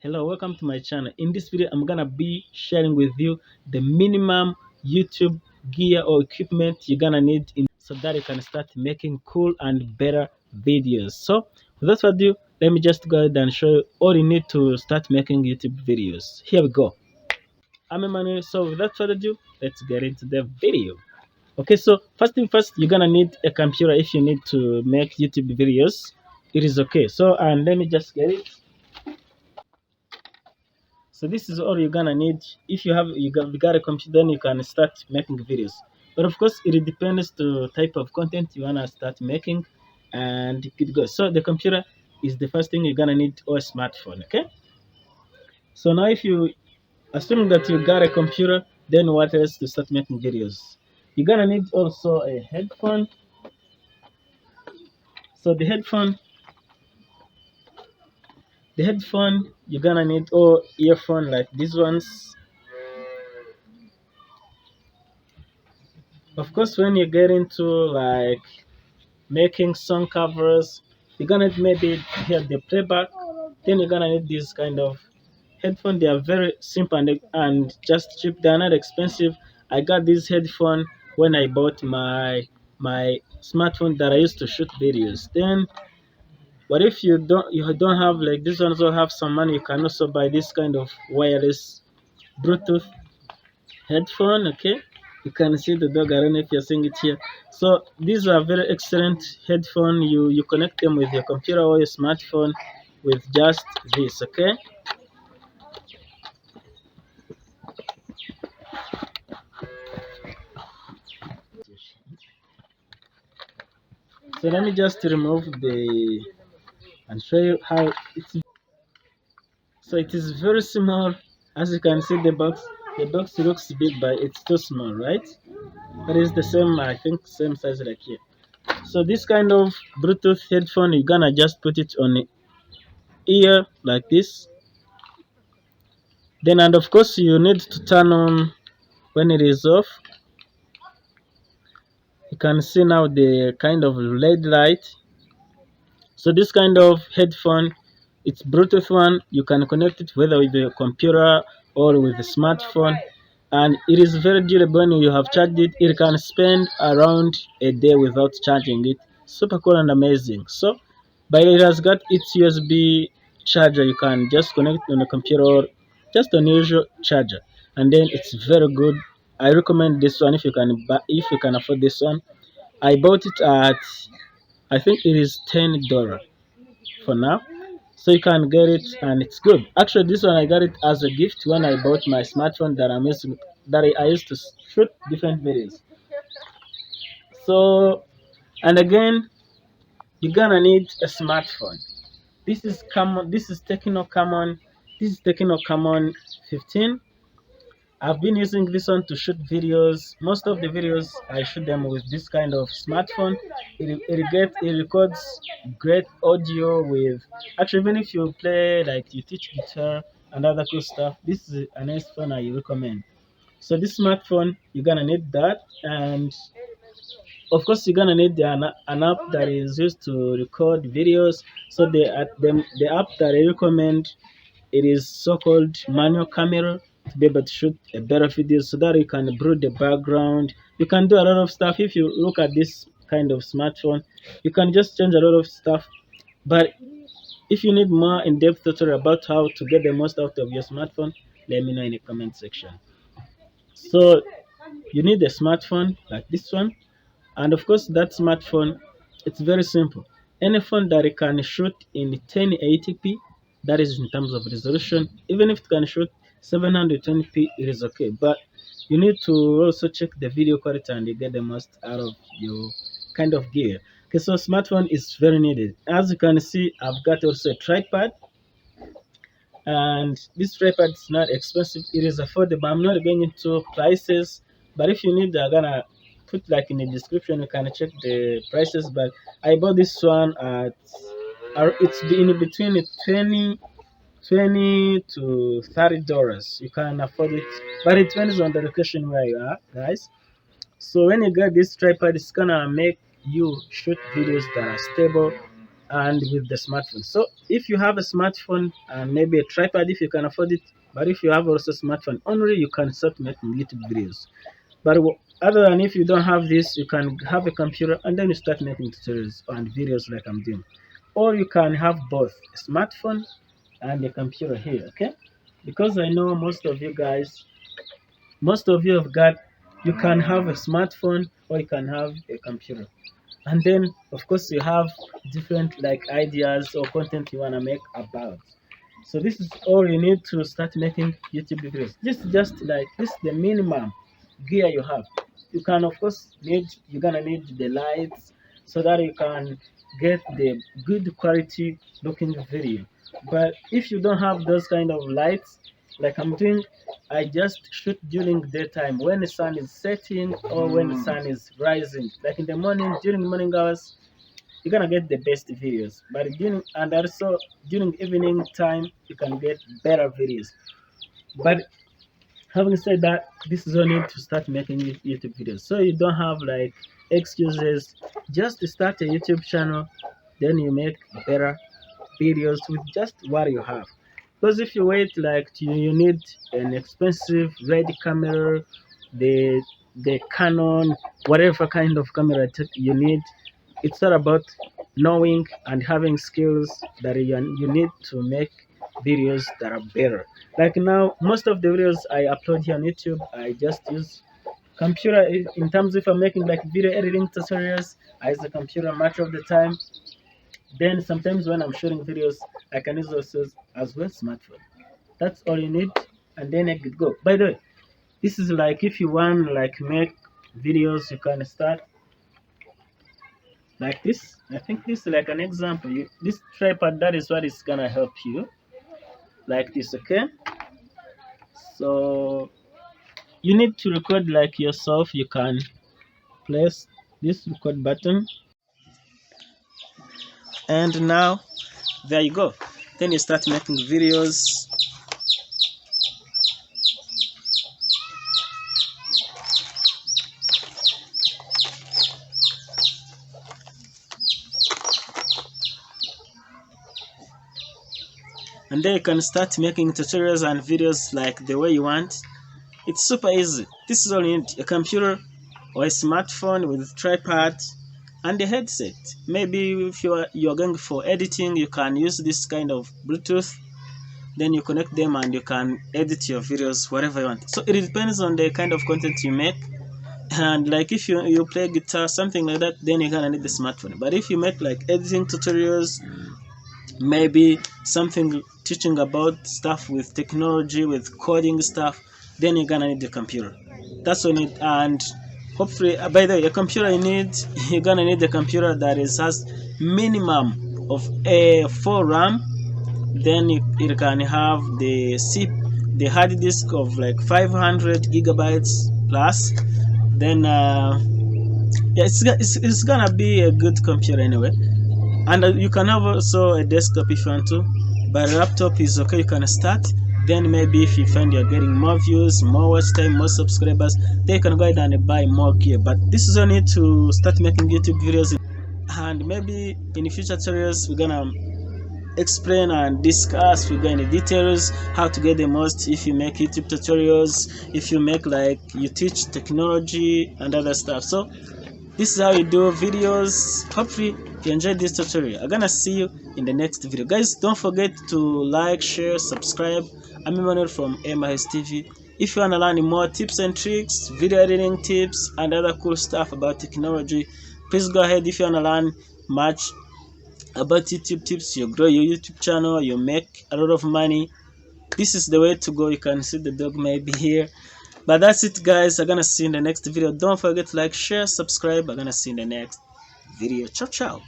Hello, welcome to my channel. In this video I'm gonna be sharing with you the minimum YouTube gear or equipment you're gonna need so that you can start making cool and better videos. So without further ado, let me just go ahead and show you all you need to start making YouTube videos. Here we go. I'm Emmanuel, so without further ado, let's get into the video. Okay, so first thing first, you're gonna need a computer if you need to make YouTube videos. It is okay. So and let me just get it. So this is all you're gonna need. If you got a computer, then you can start making videos. But of course, it depends to type of content you wanna start making, and it goes. So the computer is the first thing you're gonna need, or a smartphone. Okay. So now, if you assuming that you got a computer, then what else to start making videos? You're gonna need also a headphone. So the headphone you're gonna need, or earphone like these ones. Of course, when you get into like making song covers, you're gonna maybe hear the playback, then you're gonna need this kind of headphone. They are very simple and just cheap. They are not expensive. I got this headphone when I bought my smartphone that I used to shoot videos. Then what if you don't have like this one? Also have some money, you can also buy this kind of wireless Bluetooth headphone. Okay, you can see the dog. I don't know if you're seeing it here. So these are very excellent headphone. You connect them with your computer or your smartphone with just this. Okay, so let me just remove the and show you how it's. So it is very small. As you can see, the box looks big, but it's too small, right? But it's the same, I think, same size like here. So this kind of Bluetooth headphone, you're gonna just put it on the ear like this. Then, and of course, you need to turn on when it is off. You can see now the kind of LED light. So this kind of headphone, it's Bluetooth one. You can connect it whether with your computer or with a smartphone, and it is very durable. When you have charged it, it can spend around a day without charging it. Super cool and amazing. So, but it has got its USB charger. You can just connect it on a computer or just an usual charger, and then it's very good. I recommend this one if you can buy, if you can afford this one. I bought it at, I think it is $10 for now, so you can get it and it's good. Actually, this one I got it as a gift when I bought my smartphone that I'm using, that I used to shoot different videos. So, and again, you're gonna need a smartphone. This is common. This is Techno Common 15. I've been using this one to shoot videos. Most of the videos I shoot them with this kind of smartphone. It records great audio with. Actually, even if you play like you teach guitar and other cool stuff, this is a nice phone I recommend. So this smartphone, you're gonna need that, and of course you're gonna need an app that is used to record videos. So the app that I recommend, it is so-called manual camera, to be able to shoot a better video so that you can brood the background. You can do a lot of stuff. If you look at this kind of smartphone, you can just change a lot of stuff. But if you need more in-depth tutorial about how to get the most out of your smartphone, let me know in the comment section. So you need a smartphone like this one, and of course that smartphone, it's very simple. Any phone that it can shoot in 1080p, that is in terms of resolution. Even if it can shoot 720p, it is okay. But you need to also check the video quality and you get the most out of your kind of gear. Okay, so smartphone is very needed. As you can see, I've got also a tripod, and this tripod is not expensive, it is affordable. I'm not going into prices, but if you need, I'm gonna put like in the description, you can check the prices. But I bought this one at it's in between 20 to $30. You can afford it, but it depends on the location where you are, guys. So when you get this tripod, it's gonna make you shoot videos that are stable, and with the smartphone. So if you have a smartphone and maybe a tripod if you can afford it, but if you have also smartphone only, you can start making YouTube videos. But other than if you don't have this, you can have a computer and then you start making tutorials and videos like I'm doing. Or you can have both a smartphone and a computer here, okay? Because I know most of you have got, you can have a smartphone or you can have a computer. And then of course you have different like ideas or content you want to make about. So this is all you need to start making YouTube videos. This is just like this is the minimum gear you have. You can of course need, you're gonna need the lights so that you can get the good quality looking video. But if you don't have those kind of lights like I'm doing, I just shoot during daytime when the sun is setting or when the sun is rising. Like in the morning, during morning hours, you're gonna get the best videos. But during, and also during evening time, you can get better videos. But having said that, this is all you need to start making YouTube videos. So you don't have like excuses. Just start a YouTube channel, then you make better videos with just what you have. Because if you wait like you need an expensive red camera, the Canon, whatever kind of camera you need, it's all about knowing and having skills that you need to make videos that are better. Like now, most of the videos I upload here on YouTube, I just use computer. In terms if I'm making like video editing tutorials, I use the computer much of the time. Then sometimes when I'm shooting videos, I can use also as well smartphone. That's all you need, and then I could go. By the way, this is like if you want like make videos, you can start like this. I think this is like an example. This tripod, that is what is gonna help you like this, okay? So you need to record like yourself. You can press this record button, and now there you go. Then you start making videos. And then you can start making tutorials and videos like the way you want. It's super easy. This is all you need: a computer or a smartphone with a tripod and a headset. Maybe if you're going for editing, you can use this kind of Bluetooth. Then you connect them and you can edit your videos whatever you want. So it depends on the kind of content you make. And like if you play guitar, something like that, then you're gonna need the smartphone. But if you make like editing tutorials, maybe something teaching about stuff with technology, with coding stuff, then you're gonna need the computer. That's what you need. And hopefully, by the way, a computer you're gonna need a computer that has minimum of a 4 RAM. Then it can have the hard disk of like 500 gigabytes plus. Then yeah, it's gonna be a good computer anyway. And you can have also a desktop if you want to, but a laptop is okay. You can start. Then maybe if you find you're getting more views, more watch time, more subscribers, then you can go ahead and buy more gear. But this is only to start making YouTube videos, and maybe in future tutorials we're gonna explain and discuss, we go into details how to get the most if you make YouTube tutorials, if you make like you teach technology and other stuff. So this is how you do videos. Hopefully you enjoyed this tutorial. I'm gonna see you in the next video, guys. Don't forget to like, share, subscribe. I'm Emmanuel from MIS TV. If you want to learn more tips and tricks, video editing tips and other cool stuff about technology, please go ahead. If you want to learn much about YouTube tips, you grow your YouTube channel, you make a lot of money, this is the way to go. You can see the dog maybe here. But that's it, guys. I'm gonna see you in the next video. Don't forget to like, share, subscribe. I'm gonna see you in the next video. Ciao, ciao.